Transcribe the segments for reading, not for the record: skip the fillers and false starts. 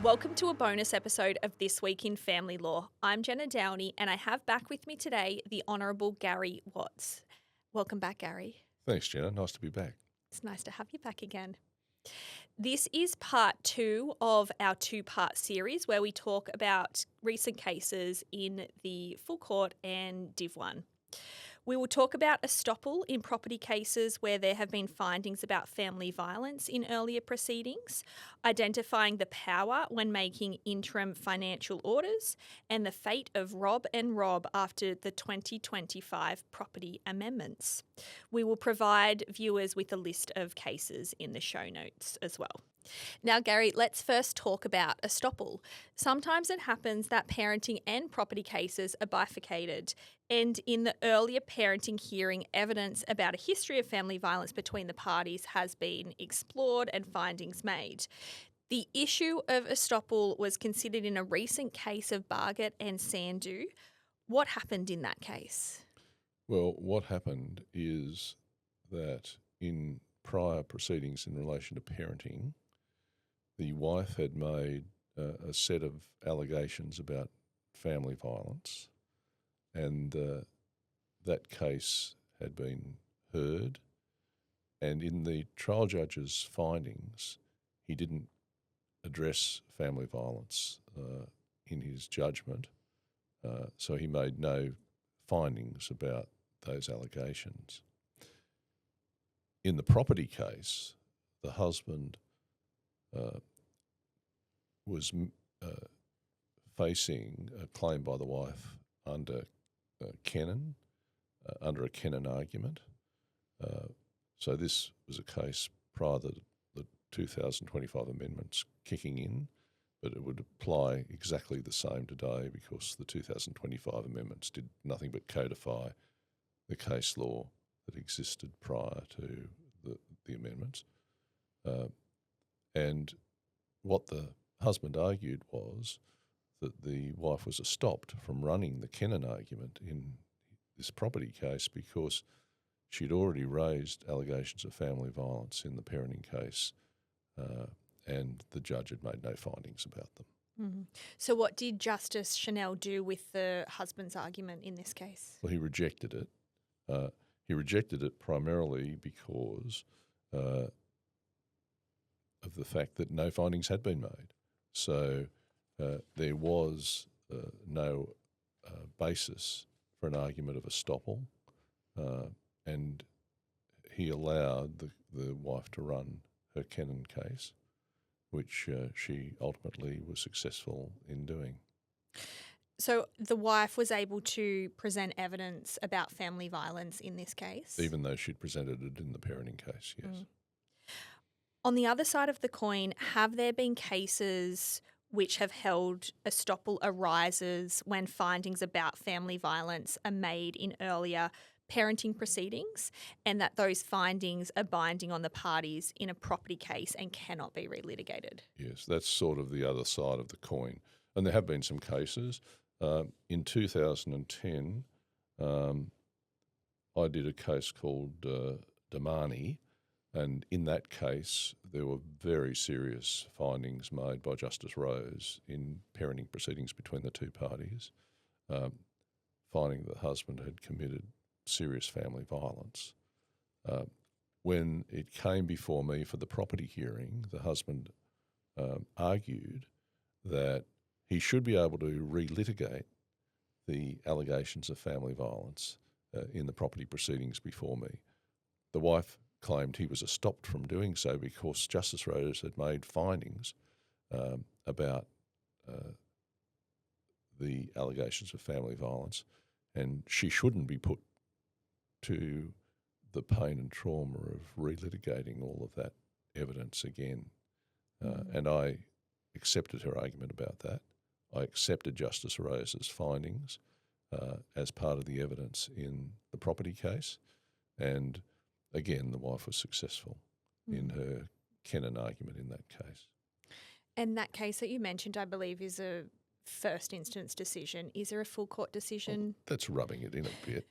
Welcome to a bonus episode of This Week in Family Law. I'm Jenna Downey and I have back with me today the Honourable Garry Watts. Welcome back, Gary. Thanks, Jenna. Nice to be back. It's nice to have you back again. This is part 2 of our 2-part series where we talk about recent cases in the Full Court and Div 1. We will talk about Estoppel in property cases where there have been findings about family violence in earlier proceedings, identifying the power when making interim financial orders, and the fate of Robb and Robb after the 2025 property amendments. We will provide viewers with a list of cases in the show notes as well. Now, Gary, let's first talk about Estoppel. Sometimes it happens that parenting and property cases are bifurcated, and in the earlier parenting hearing, evidence about a history of family violence between the parties has been explored and findings made. The issue of Estoppel was considered in a recent case of Bhaget and Sandhu. What happened in that case? Well, what happened is that in prior proceedings in relation to parenting, the wife had made a set of allegations about family violence, and that case had been heard. And in the trial judge's findings, he didn't address family violence in his judgment, so he made no findings about those allegations. In the property case, the husband was facing a claim by the wife under Kennan, under a Kennan argument. So this was a case prior to the 2025 amendments kicking in, but it would apply exactly the same today because the 2025 amendments did nothing but codify the case law that existed prior to the amendments. And what the husband argued was that the wife was stopped from running the Kennan argument in this property case because she'd already raised allegations of family violence in the parenting case, and the judge had made no findings about them. Mm-hmm. So what did Justice Schonell do with the husband's argument in this case? Well, he rejected it. He rejected it primarily because of the fact that no findings had been made. So there was no basis for an argument of estoppel, and he allowed the wife to run her Kennan case, which she ultimately was successful in doing. So the wife was able to present evidence about family violence in this case? Even though she'd presented it in the parenting case, yes. Mm. On the other side of the coin, have there been cases which have held estoppel arises when findings about family violence are made in earlier parenting proceedings and that those findings are binding on the parties in a property case and cannot be relitigated? Yes, that's sort of the other side of the coin. And there have been some cases. In 2010, I did a case called Damaini, and in that case, there were very serious findings made by Justice Rose in parenting proceedings between the two parties, finding the husband had committed serious family violence. When it came before me for the property hearing, the husband argued that he should be able to relitigate the allegations of family violence in the property proceedings before me. The wife claimed he was stopped from doing so because Justice Rose had made findings about the allegations of family violence, and she shouldn't be put to the pain and trauma of relitigating all of that evidence again. And I accepted her argument about that. I accepted Justice Rose's findings as part of the evidence in the property case, and again, the wife was successful in her Kennan argument in that case. And that case that you mentioned, I believe, is a first instance decision. Is there a full court decision? Well, that's rubbing it in a bit.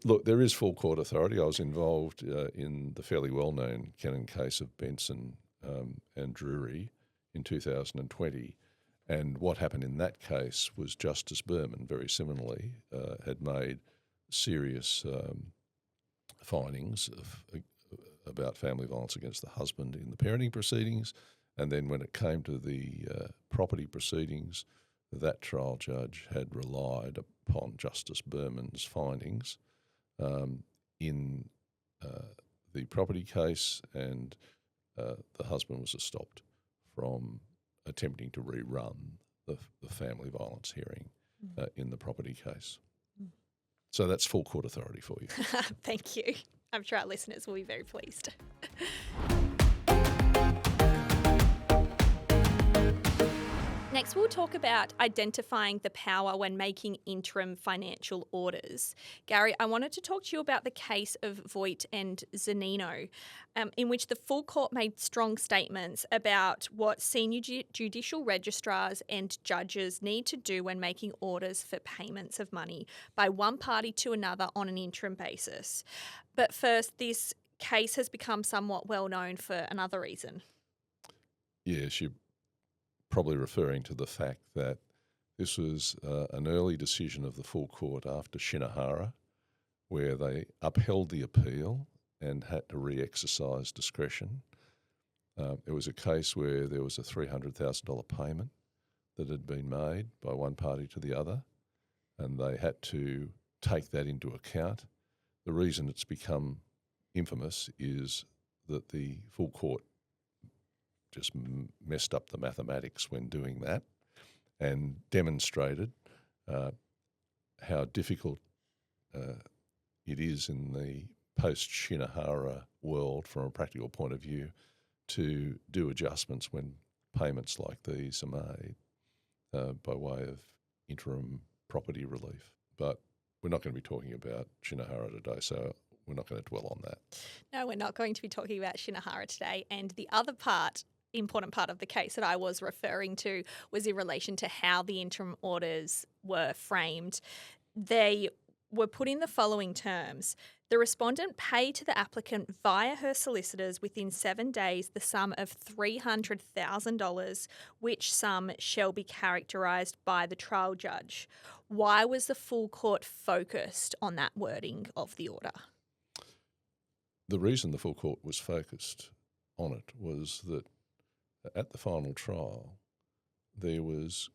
Look, there is full court authority. I was involved in the fairly well-known Kennan case of Benson and Drury in 2020. And what happened in that case was Justice Berman, very similarly, had made serious findings about family violence against the husband in the parenting proceedings. And then when it came to the property proceedings, that trial judge had relied upon Justice Berman's findings in the property case, and the husband was stopped from attempting to rerun the family violence hearing in the property case. So that's full court authority for you. Thank you. I'm sure our listeners will be very pleased. Next, we'll talk about identifying the power when making interim financial orders. Gary, I wanted to talk to you about the case of Voight and Zunino, in which the full court made strong statements about what senior judicial registrars and judges need to do when making orders for payments of money by one party to another on an interim basis. But first, this case has become somewhat well known for another reason. Yes, you're probably referring to the fact that this was an early decision of the full court after Shinohara, where they upheld the appeal and had to re-exercise discretion. It was a case where there was a $300,000 payment that had been made by one party to the other, and they had to take that into account. The reason it's become infamous is that the full court just messed up the mathematics when doing that and demonstrated how difficult it is in the post-Shinohara world from a practical point of view to do adjustments when payments like these are made by way of interim property relief. But we're not going to be talking about Shinohara today, so we're not going to dwell on that. No, we're not going to be talking about Shinohara today. And the other important part of the case that I was referring to was in relation to how the interim orders were framed. They were put in the following terms. The respondent paid to the applicant via her solicitors within 7 days the sum of $300,000, which sum shall be characterised by the trial judge. Why was the full court focused on that wording of the order? The reason the full court was focused on it was that at the final trial there was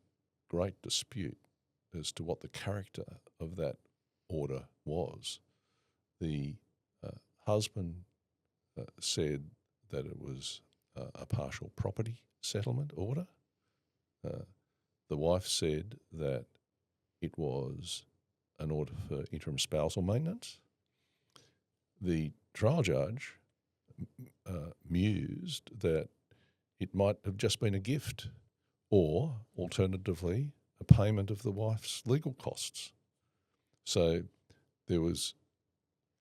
great dispute as to what the character of that order was. The husband said that it was a partial property settlement order. The wife said that it was an order for interim spousal maintenance. The trial judge mused that it might have just been a gift or, alternatively, a payment of the wife's legal costs. So there was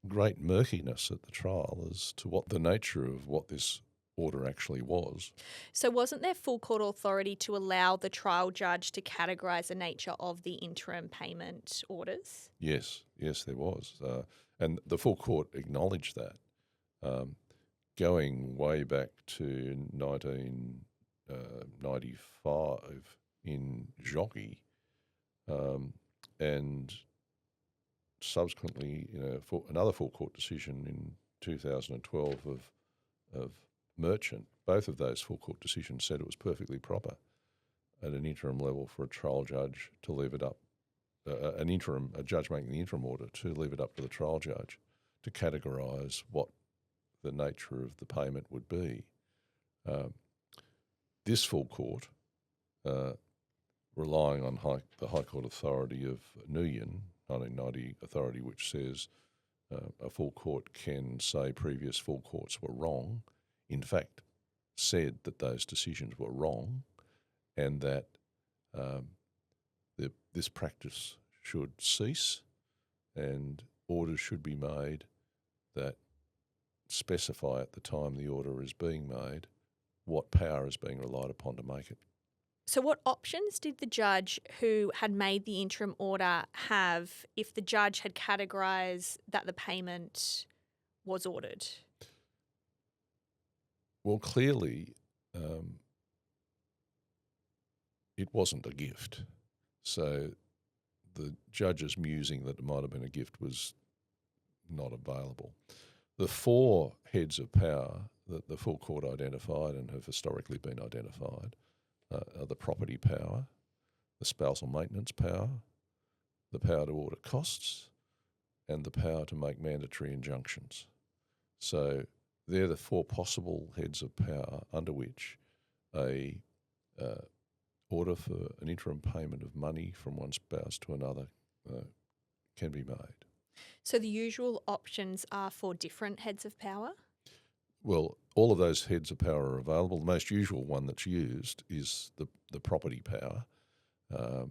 great murkiness at the trial as to what the nature of what this order actually was. So wasn't there full court authority to allow the trial judge to categorise the nature of the interim payment orders? Yes, there was. And the full court acknowledged that. Going way back to 1995 in Jockey, and subsequently, for another full court decision in 2012 of Merchant, both of those full court decisions said it was perfectly proper at an interim level for a trial judge to leave it up, a judge making the interim order to leave it up to the trial judge to categorise what the nature of the payment would be. This full court, relying on the High Court authority of Nguyen, 1990 authority, which says a full court can say previous full courts were wrong, in fact said that those decisions were wrong and that this practice should cease and orders should be made that specify at the time the order is being made what power is being relied upon to make it. So what options did the judge who had made the interim order have if the judge had categorised that the payment was ordered? Well, clearly it wasn't a gift. So the judge's musing that it might have been a gift was not available. The four heads of power that the full court identified and have historically been identified are the property power, the spousal maintenance power, the power to order costs, and the power to make mandatory injunctions. So they're the four possible heads of power under which a order for an interim payment of money from one spouse to another can be made. So the usual options are for different heads of power? Well, all of those heads of power are available. The most usual one that's used is the property power. The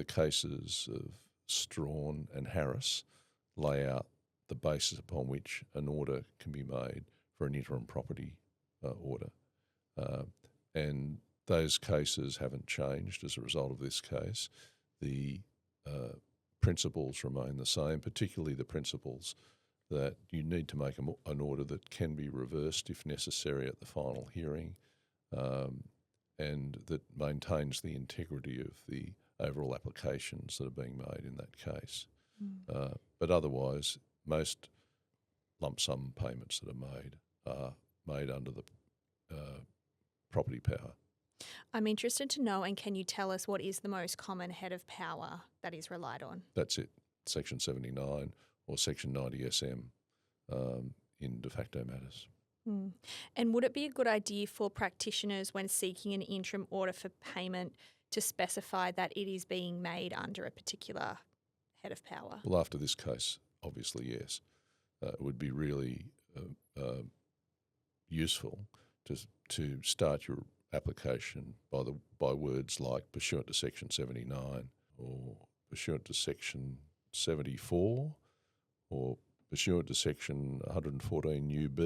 cases of Strawn and Harris lay out the basis upon which an order can be made for an interim property order. And those cases haven't changed as a result of this case. The principles remain the same, particularly the principles that you need to make an order that can be reversed if necessary at the final hearing, and that maintains the integrity of the overall applications that are being made in that case. But otherwise, most lump sum payments that are made under the property power. I'm interested to know, and can you tell us what is the most common head of power that is relied on? That's it, Section 79 or Section 90 SM in de facto matters. And would it be a good idea for practitioners when seeking an interim order for payment to specify that it is being made under a particular head of power? Well, after this case, obviously, yes. It would be really useful to start your application by words like pursuant to Section 79 or pursuant to Section 74 or pursuant to Section 114 UB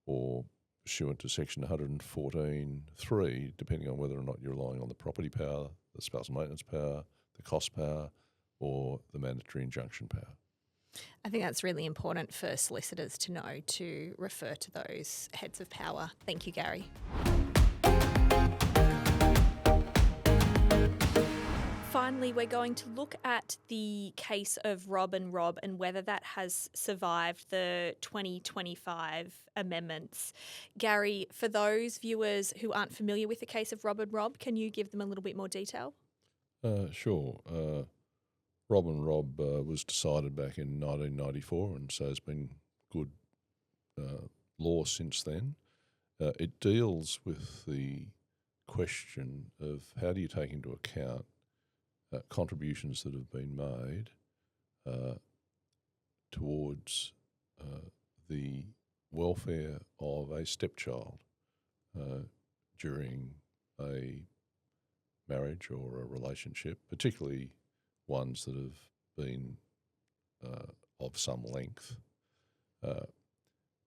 or pursuant to Section 114(3), depending on whether or not you're relying on the property power, the spousal maintenance power, the cost power, or the mandatory injunction power. I think that's really important for solicitors to know, to refer to those heads of power. Thank you, Garry. Finally, we're going to look at the case of Robb and Robb and whether that has survived the 2025 amendments. Garry, for those viewers who aren't familiar with the case of Robb and Robb, can you give them a little bit more detail? Sure. Robb and Robb was decided back in 1994, and so has been good law since then. It deals with the question of how do you take into account contributions that have been made towards the welfare of a stepchild during a marriage or a relationship, particularly ones that have been of some length.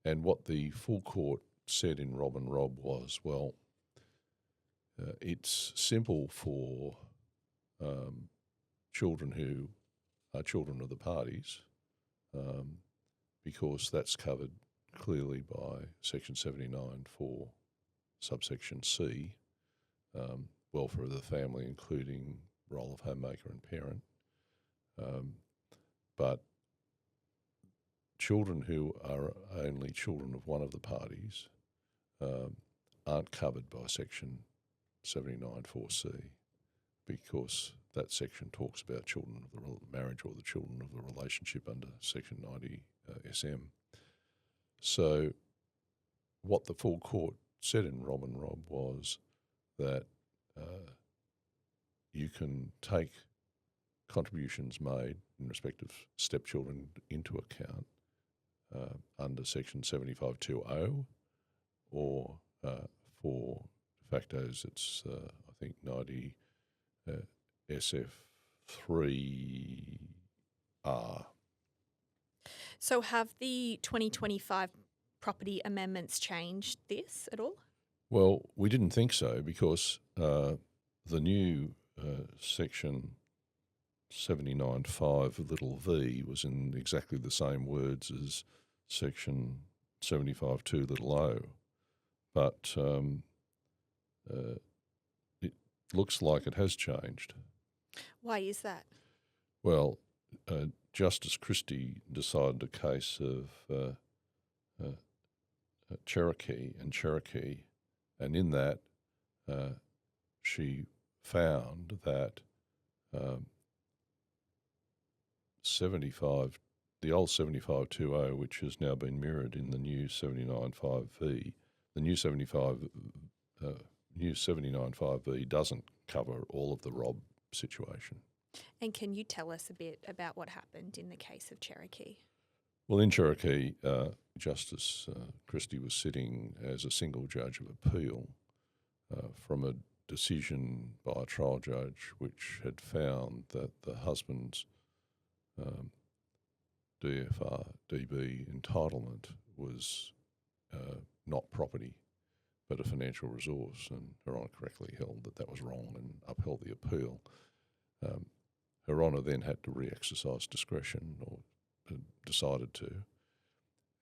And what the full court said in Robb and Robb was, well, it's simple for children who are children of the parties because that's covered clearly by Section 79 for subsection C, welfare of the family, including role of homemaker and parent. But children who are only children of one of the parties aren't covered by Section 79 4C because that section talks about children of the marriage or the children of the relationship under Section 90 SM. So what the full court said in Robb and Robb was that you can take contributions made in respect of stepchildren into account under Section 75(2)(0), or for de factos it's I think 90 SF3R. So have the 2025 property amendments changed this at all? Well, we didn't think so because the new Section 79(5) was in exactly the same words as Section 75(2)(o). But looks like it has changed. Why is that? Well, Justice Christie decided a case of Cherokee, and in that she found that the old 7520, which has now been mirrored in the new 795V, the new 795V doesn't cover all of the Robb situation. And can you tell us a bit about what happened in the case of Cherokee? Well, in Cherokee, Justice Christie was sitting as a single judge of appeal from a decision by a trial judge which had found that the husband's DB entitlement was not property but a financial resource, and Her Honour correctly held that that was wrong and upheld the appeal. Her Honour then had to re-exercise discretion, or decided to,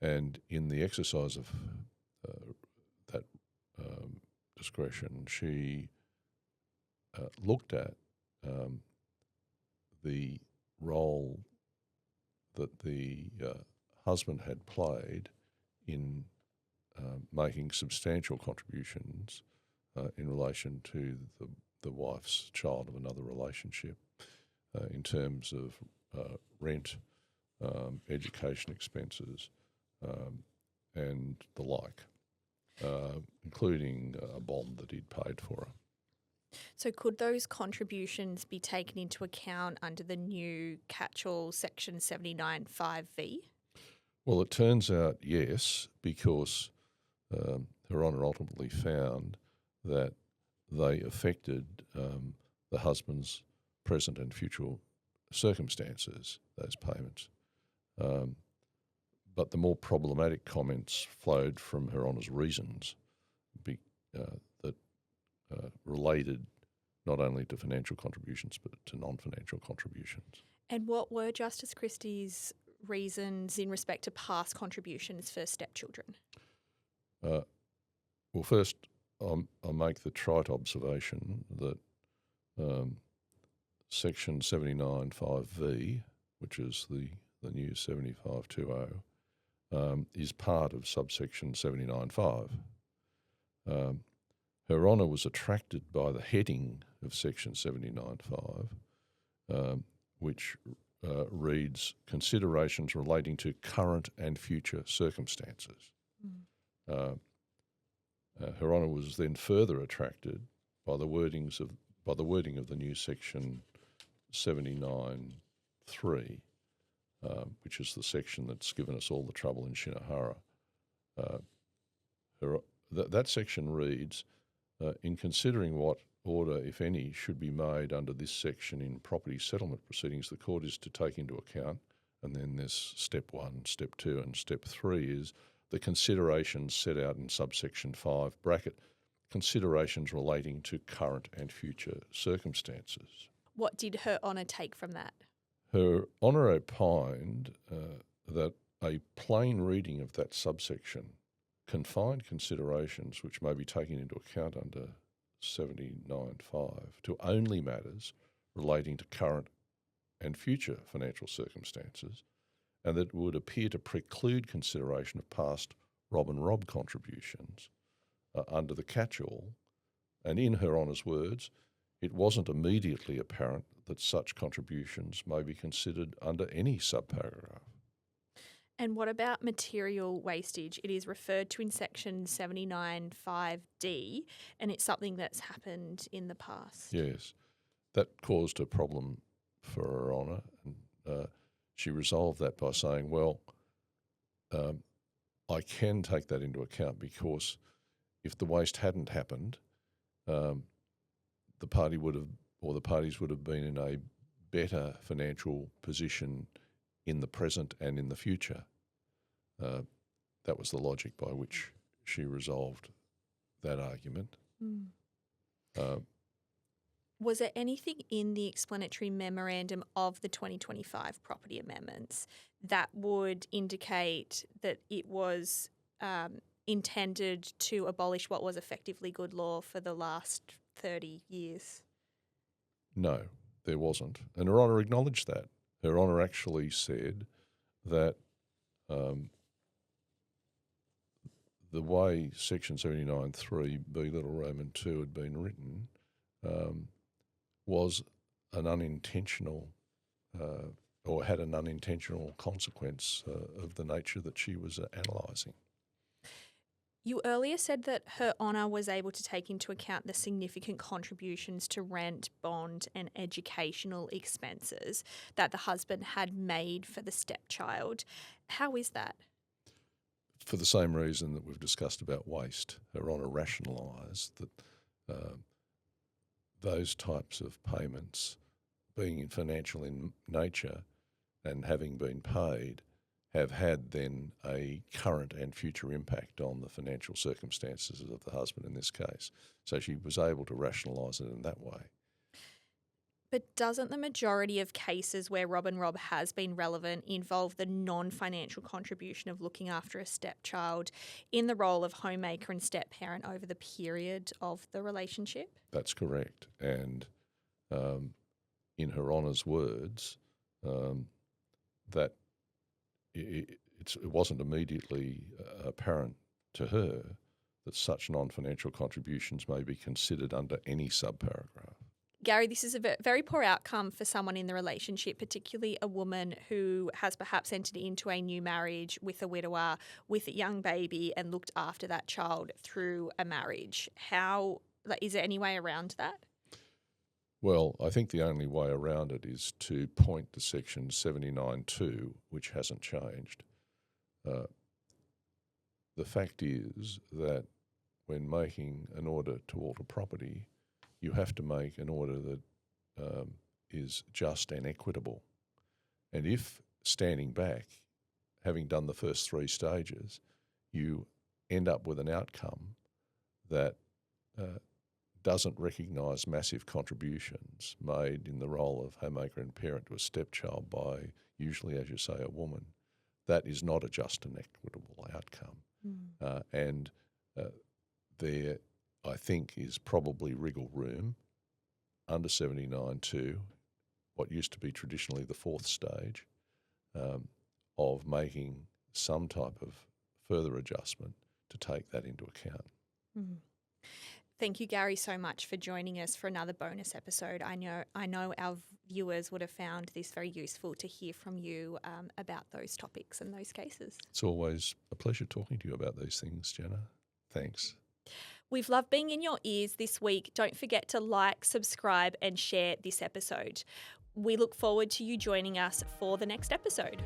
and in the exercise of that discretion, she looked at the role that the husband had played in making substantial contributions in relation to the wife's child of another relationship in terms of rent, education expenses, and the like, including a bond that he'd paid for her. So could those contributions be taken into account under the new catch-all section 79.5V? Well, it turns out yes, because Her Honour ultimately found that they affected the husband's present and future circumstances, those payments. But the more problematic comments flowed from Her Honour's reasons that related not only to financial contributions but to non-financial contributions. And what were Justice Christie's reasons in respect to past contributions for stepchildren? Well, first, I'll make the trite observation that Section 79.5V, which is the new 7520, is part of subsection 79.5. Her Honour was attracted by the heading of Section 79.5, which reads, considerations relating to current and future circumstances. Her Honour was then further attracted by the wording of the new Section 79.3, which is the section that's given us all the trouble in Shinohara. That section reads, in considering what order, if any, should be made under this section in property settlement proceedings, the court is to take into account, and then there's step 1, step 2 and step 3 is the considerations set out in subsection 5, bracket, considerations relating to current and future circumstances. What did Her Honour take from that? Her Honour opined that a plain reading of that subsection confined considerations which may be taken into account under 79.5 to only matters relating to current and future financial circumstances, and that would appear to preclude consideration of past Robb and Robb contributions under the catch-all. And in Her Honour's words, it wasn't immediately apparent that such contributions may be considered under any subparagraph. And what about material wastage? It is referred to in section 79.5D, and it's something that's happened in the past. Yes, that caused a problem for Her Honour, and she resolved that by saying, well, I can take that into account because if the waste hadn't happened, the parties would have been in a better financial position in the present and in the future. That was the logic by which she resolved that argument. Was there anything in the explanatory memorandum of the 2025 property amendments that would indicate that it was intended to abolish what was effectively good law for the last 30 years. No, there wasn't. And Her Honour acknowledged that. Her Honour actually said that the way Section 79(3)(b) little Roman 2 had been written was an unintentional or had an unintentional consequence of the nature that she was analysing. You earlier said that Her Honour was able to take into account the significant contributions to rent, bond and educational expenses that the husband had made for the stepchild. How is that? For the same reason that we've discussed about waste, Her Honour rationalised that those types of payments, being financial in nature and having been paid, have had then a current and future impact on the financial circumstances of the husband in this case. So she was able to rationalise it in that way. But doesn't the majority of cases where Robb and Robb has been relevant involve the non-financial contribution of looking after a stepchild in the role of homemaker and step-parent over the period of the relationship? That's correct. And in Her Honour's words, that it wasn't immediately apparent to her that such non-financial contributions may be considered under any subparagraph. Gary, this is a very poor outcome for someone in the relationship, particularly a woman who has perhaps entered into a new marriage with a widower, with a young baby and looked after that child through a marriage. Is there any way around that? Well, I think the only way around it is to point to Section 79(2), which hasn't changed. The fact is that when making an order to alter property, you have to make an order that is just and equitable. And if standing back, having done the first three stages, you end up with an outcome that doesn't recognise massive contributions made in the role of homemaker and parent to a stepchild by, usually, as you say, a woman, that is not a just and equitable outcome. And there, I think, is probably wriggle room under 79(2), what used to be traditionally the fourth stage, of making some type of further adjustment to take that into account. Thank you, Gary, so much for joining us for another bonus episode. I know our viewers would have found this very useful to hear from you about those topics and those cases. It's always a pleasure talking to you about these things, Jenna. Thanks. We've loved being in your ears this week. Don't forget to like, subscribe and share this episode. We look forward to you joining us for the next episode.